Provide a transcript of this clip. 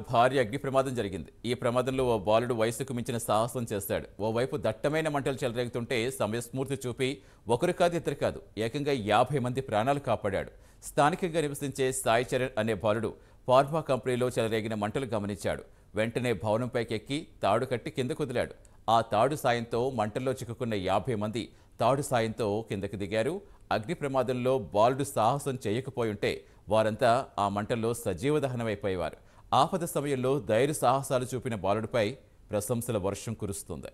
భారీ అగ్ని ప్రమాదం జరిగింది. ఈ ప్రమాదంలో ఓ బాలుడు వయసుకు మించిన సాహసం చేశాడు. ఓవైపు దట్టమైన మంటలు చెలరేగుతుంటే సమయస్ఫూర్తి చూపి ఒకరు కాదు ఇద్దరు కాదు ఏకంగా 50 మంది ప్రాణాలు కాపాడాడు. స్థానికంగా నివసించే సాయి చరణ్ అనే బాలుడు ఫార్మా కంపెనీలో చెలరేగిన మంటలు గమనించాడు. వెంటనే భవనంపైకి ఎక్కి తాడు కట్టి కిందకు వదిలాడు. ఆ తాడు సాయంతో మంటల్లో చిక్కుకున్న 50 మంది తాడు సాయంతో కిందకు దిగారు. అగ్ని ప్రమాదంలో బాలుడు సాహసం చేయకపోయుంటే వారంతా ఆ మంటల్లో సజీవ దహనమైపోయేవారు. ఆపద సమయంలో ధైర్య సాహసాలు చూపిన బాలుడిపై ప్రశంసల వర్షం కురుస్తుంది.